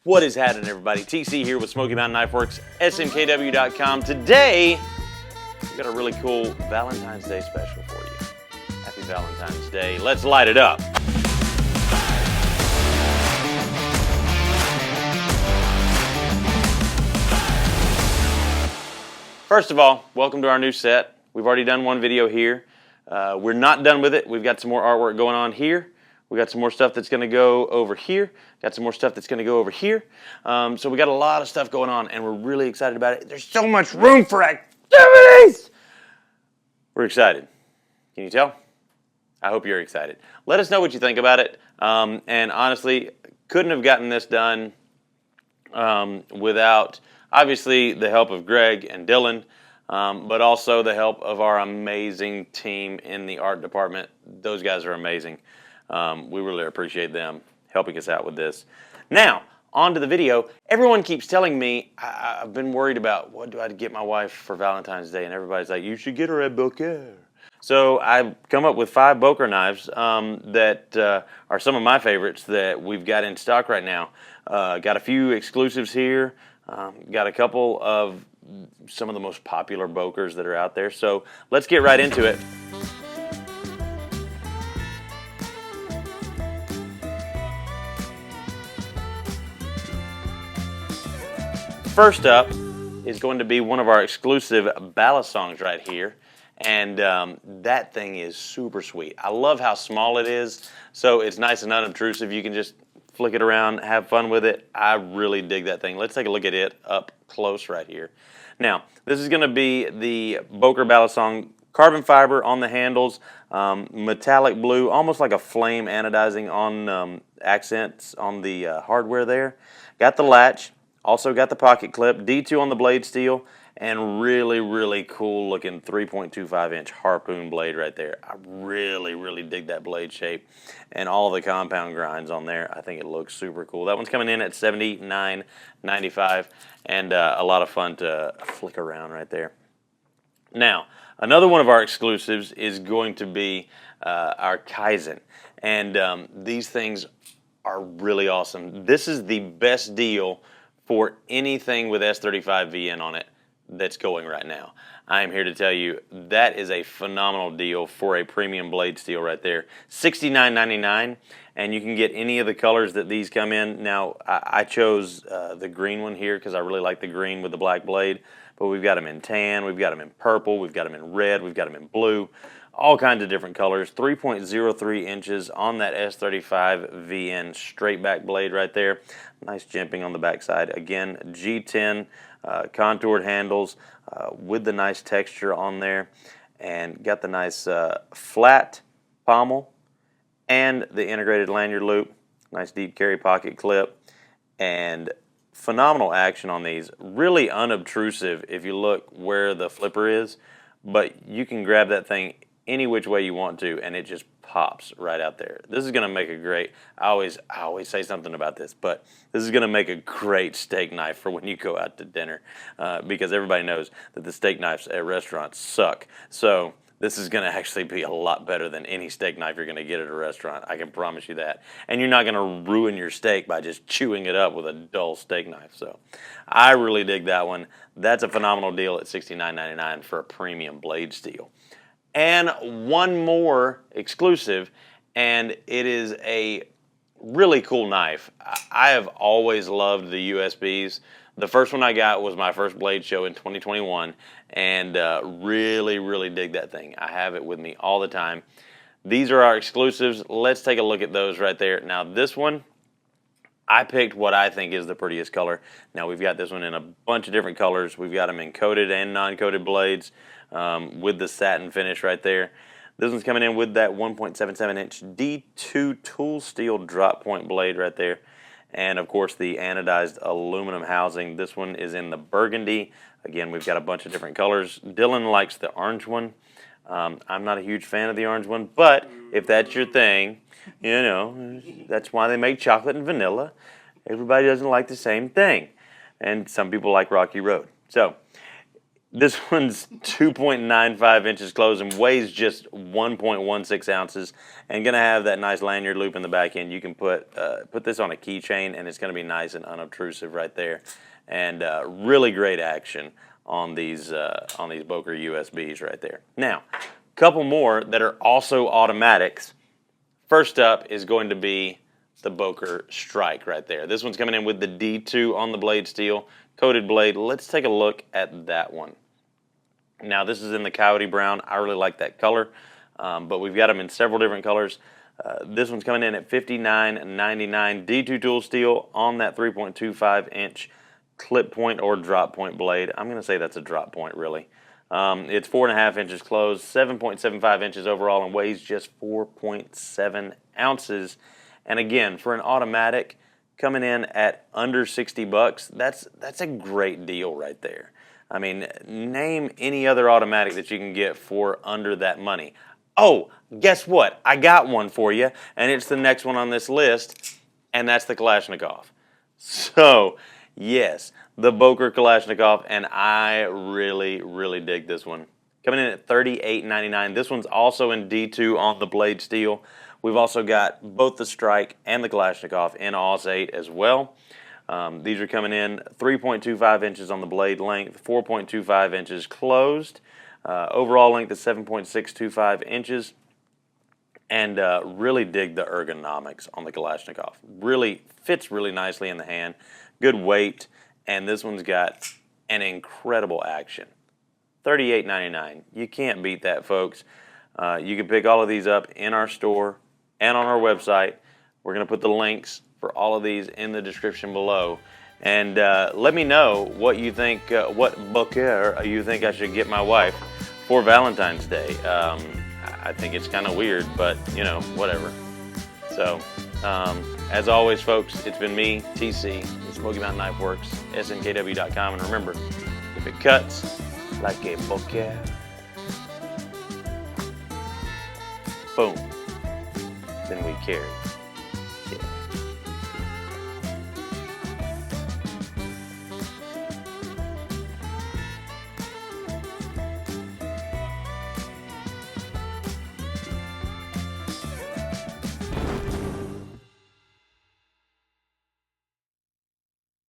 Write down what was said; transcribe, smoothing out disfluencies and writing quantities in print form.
What is happening, everybody? TC here with Smoky Mountain Knife Works, smkw.com. Today, we've got a really cool Valentine's Day special for you. Happy Valentine's Day. Let's light it up. First of all, welcome to our new set. We've already done one video here. We're not done with it. We've got some more artwork going on here. We got some more stuff that's going to go over here. Got some more stuff that's going to go over here. So we got a lot of stuff going on, and we're really excited about it. There's so much room for activities. We're excited. Can you tell? I hope you're excited. Let us know what you think about it. And honestly, couldn't have gotten this done without, obviously, the help of Greg and Dylan, but also the help of our amazing team in the art department. Those guys are amazing. We really appreciate them helping us out with this. Now, on to the video. Everyone keeps telling me, I've been worried about what do I get my wife for Valentine's Day, and everybody's like, you should get her a bouquet. So I've come up with 5 Boker knives that are some of my favorites that we've got in stock right now. Got a few exclusives here. Got a couple of some of the most popular Bokers that are out there. So let's get right into it. First up is going to be one of our exclusive ballast songs right here, and that thing is super sweet. I love how small it is, so it's nice and unobtrusive. You can just flick it around, have fun with it. I really dig that thing. Let's take a look at it up close right here. Now, this is going to be the Boker ballast song, carbon fiber on the handles, metallic blue, almost like a flame anodizing on accents on the hardware there. Got the latch. Also got the pocket clip, D2 on the blade steel, and really, really cool looking 3.25 inch harpoon blade right there. I really, really dig that blade shape and all the compound grinds on there. I think it looks super cool. That one's coming in at $79.95 and a lot of fun to flick around right there. Now, another one of our exclusives is going to be our Kaizen, and these things are really awesome. This is the best deal for anything with S35 VN on it that's going right now. I am here to tell you that is a phenomenal deal for a premium blade steel right there. $69.99, and you can get any of the colors that these come in. Now, I chose the green one here because I really like the green with the black blade, but we've got them in tan, we've got them in purple, we've got them in red, we've got them in blue, all kinds of different colors. 3.03 inches on that S35 VN straight back blade right there. Nice jimping on the backside. Again, G10 contoured handles with the nice texture on there, and got the nice flat pommel and the integrated lanyard loop. Nice deep carry pocket clip, and phenomenal action on these. Really unobtrusive if you look where the flipper is, but you can grab that thing any which way you want to, and it just pops right out there. This is going to make a great, I always say something about this, but this is going to make a great steak knife for when you go out to dinner, because everybody knows that the steak knives at restaurants suck. So this is going to actually be a lot better than any steak knife you're going to get at a restaurant. I can promise you that. And you're not going to ruin your steak by just chewing it up with a dull steak knife. So I really dig that one. That's a phenomenal deal at $69.99 for a premium blade steel. And one more exclusive, and it is a really cool knife. I have always loved the USBs. The first one I got was my first blade show in 2021, and really, really dig that thing. I have it with me all the time. These are our exclusives. Let's take a look at those right there. Now, this one, I picked what I think is the prettiest color. Now, we've got this one in a bunch of different colors. We've got them in coated and non-coated blades with the satin finish right there. This one's coming in with that 1.77 inch D2 tool steel drop point blade right there. And, of course, the anodized aluminum housing. This one is in the burgundy. Again, we've got a bunch of different colors. Dylan likes the orange one. I'm not a huge fan of the orange one, but if that's your thing, you know, that's why they make chocolate and vanilla. Everybody doesn't like the same thing. And some people like Rocky Road. So This one's 2.95 inches closed and weighs just 1.16 ounces, and gonna have that nice lanyard loop in the back end. You can put this on a keychain, and it's gonna be nice and unobtrusive right there, and really great action on these Boker USBs right there. Now, a couple more that are also automatics. First up is going to be the Boker Strike right there. This one's coming in with the D2 on the blade steel, coated blade. Let's take a look at that one. Now, this is in the Coyote Brown. I really like that color, but we've got them in several different colors. This one's coming in at $59.99. D2 tool steel on that 3.25 inch clip point or drop point blade. I'm going to say that's a drop point, really. It's 4.5 inches closed, 7.75 inches overall, and weighs just 4.7 ounces. And again, for an automatic, coming in at under 60 bucks, that's a great deal right there. I mean, name any other automatic that you can get for under that money. Oh, guess what? I got one for you, and it's the next one on this list, and that's the Kalashnikov. So, yes, the Boker Kalashnikov, and I really, really dig this one. Coming in at $38.99. This one's also in D2 on the blade steel. We've also got both the Strike and the Kalashnikov in AUS 8 as well. These are coming in 3.25 inches on the blade length, 4.25 inches closed. Overall length is 7.625 inches. And really dig the ergonomics on the Kalashnikov. Really fits really nicely in the hand. Good weight. And this one's got an incredible action. $38.99. You can't beat that, folks. You can pick all of these up in our store and on our website. We're going to put the links for all of these in the description below. And let me know what you think, what bouquet you think I should get my wife for Valentine's Day. I think it's kind of weird, but, you know, whatever. So, as always, folks, it's been me, TC, from Smoky Mountain Knife Works, SNKW.com. And remember, if it cuts like a bouquet, boom, then we carry.